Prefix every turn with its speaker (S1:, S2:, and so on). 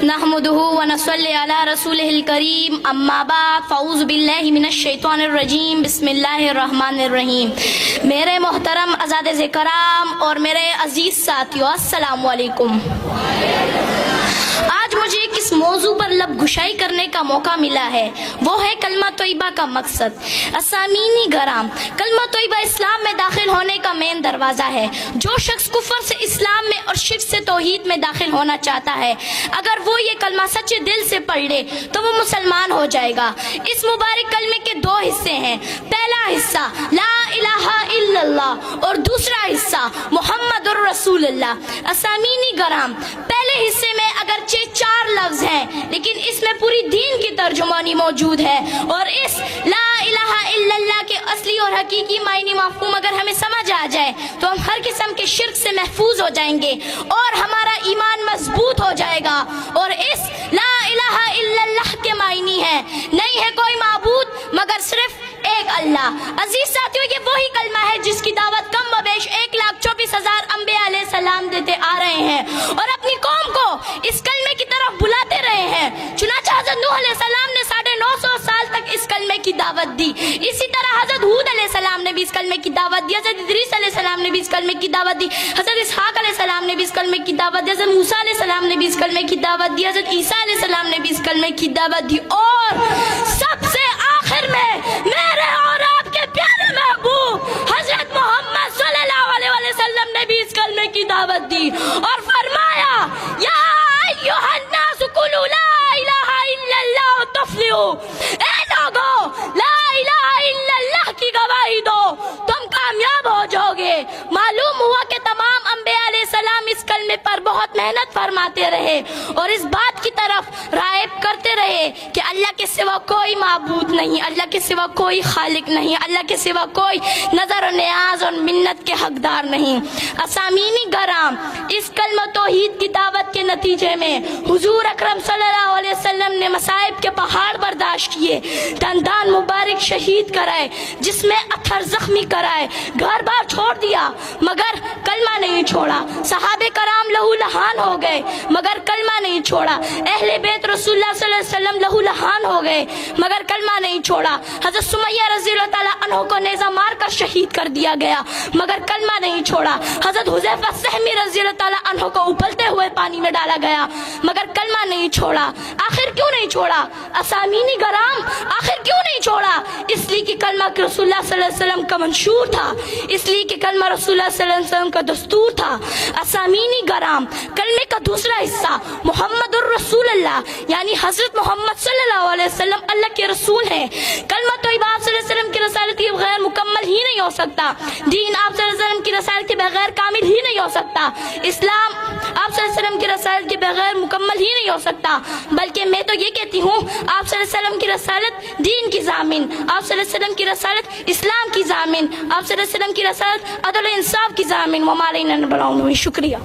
S1: नहमदुहु व नसल्ली अला रसूलिहिल करीम अम्मा बाद फ़अऊज़ु बिल्लाहि मिनश शैतानिर रजीम बिस्मिल्लाहिर रहमानिर रहीम। मेरे मोहतरम अज़ाद ज़िकराम और मेरे अजीज़ साथियों, अस्सलामु अलैकुम। आज मुझे किस मौजू पर लब घुशाई करने का मौका मिला है, वो है कलमा तोयबा का मकसद। असामीनी गराम, कलमा तोयबा इस्लाम में दाखिल होने का मेन दरवाज़ा है। जो शख्स कुफर से इस्लाम में और शिर्क से तौहीद में दाखिल होना चाहता है, अगर वो ये कलमा सच्चे दिल से पढ़ ले तो वो मुसलमान हो जाएगा। इस मुबारक कलमे के दो हिस्से हैं। पहला हिस्सा ला इलाहा इल्लल्लाह और दूसरा हिस्सा मुहम्मदुर रसूलुल्लाह। असामीनी गराम, पहले हिस्से में अगरचे 4 लफ्ज हैं, लेकिन इसमें पूरी दीन की तर्जुमानी मौजूद है। और इस ला इलाहा इल्लल्लाह के असली और हकीकी मायने मफ़हूम अगर हमें समझ आ जाए तो हम हर किस्म के शिर्क से महफूज हो जाएंगे और हमारा ईमान मजबूत हो जाएगा। और इस ला इलाहा इल्लल्लाह के मायने है नहीं है कोई माबूद मगर सिर्फ एक अल्लाह। अजीज साथियों, ये वही कलमा है जिसकी दावत कम बबेश 1,24,000 अंबिया अलैहि सलाम देते आ रहे हैं और अपनी कौम को इस कलमे की तरफ बुलाते रहे हैं। चुनांचे हज़रत नूह अलैहि सलाम ने 950 साल तक इस कलमे की दावत दी। इसी तरह हज़रत हूद अलैहि सलाम ने भी इस कलमे की दावत दी, हज़रत इदरीस अलैहि सलाम ने भी इस कलमे की दावत दी, हज़रत इसहाक अलैहि सलाम ने भी इस कलमे की दावत दी, हज़रत मूसा अलैहि सलाम ने भी इस कलमे की दावत दी, हज़रत ईसा अलैहि सलाम ने भी इस कलमे की दावत दी। और सबसे आखिर में मेरे और आपके प्यारे महबूब हज़रत मोहम्मद सल्लल्लाहु अलैहि वसल्लम ने भी इस कलमे की दावत दी और फरमाया, या अय्युहन नास कुलू ला इलाहा इल्लल्लाह तुफ्लिहू। ए लोगों, ला इलाहा इल्लल्लाह की गवाही दो, तुम कामयाब हो जाओगे। मालूम हुआ कि तमाम अंबिया अलैहि सलाम इस कलमे पर बहुत मेहनत फरमाते रहे और इस बात की तरफ राग़िब करते रहे कि अल्लाह के सिवा कोई माबूद नहीं, अल्लाह के सिवा कोई खालिक नहीं, अल्लाह के सिवा कोई नजर और नियाज और मिन्नत के हकदार नहीं। असामीनी गराम, इस कलमा तौहीद की दावत के नतीजे में हुजूर अकरम सल्लल्लाहु अलैहि वसल्लम ने मसाइब के पहाड़ बर्दाश्त किए, दंदान मुबारक शहीद कराए, जिसमें अथर जख्मी कराए, घर बार छोड़ दिया मगर कलमा नहीं छोड़ा। सहाबे कराम लहू लहान हो गए मगर कलमा नहीं छोड़ा। अहले बैत रसूलुल्लाह सल्लल्लाहु अलैहि वसल्लम लहू लहान हो गए मगर कलमा नहीं छोड़ा। हज़रत सुमैया रज़ियल्लाहु ताला अन्हा को नेज़ा मार कर शहीद कर दिया गया मगर कलमा नहीं छोड़ा। हज़रत हुज़ैफा सहमी रज़ियल्लाहु ताला अन्हा को उबलते हुए पानी में डाला गया मगर कलमा नहीं छोड़ा। आखिर क्यों नहीं छोड़ा? असामीनी गराम, आखिर क्यों नहीं छोड़ा? इसलिए कि कलमा रसूलुल्लाह सल्लल्लाहु अलैहि वसल्लम का मंशूर था, इसलिए कि कलमा रसूलुल्लाह सल्लल्लाहु अलैहि वसल्लम का दस्तूर था। असामीनी गराम, कलमे का दूसरा हिस्सा मुहम्मदुर रसूलुल्लाह यानी हजरत मोहम्मद सल्लल्लाहु अलैहि वसल्लम अल्लाह के रसूल हैं। कलमा तोयबा आप सल्लल्लाहु अलैहि वसल्लम की रसालत के बगैर मुकम्मल ही नहीं हो सकता। दीन आप सल्लल्लाहु अलैहि वसल्लम की रसालत के बगैर कामिल ही नहीं हो सकता। इस्लाम आप सल्लल्लाहु अलैहि वसल्लम की रसालत के बगैर मुकम्मल ही नहीं हो सकता। बल्कि मैं तो ये कहती हूँ, आप सल्लल्लाहु अलैहि वसल्लम की रसालत दीन की ज़ामिन, आप सल्लल्लाहु अलैहि वसल्लम की रसालत इस्लाम की ज़ामिन, आप सल्लल्लाहु अलैहि वसल्लम की रसालत अदल इंसाफ की ज़ामिन। शुक्रिया।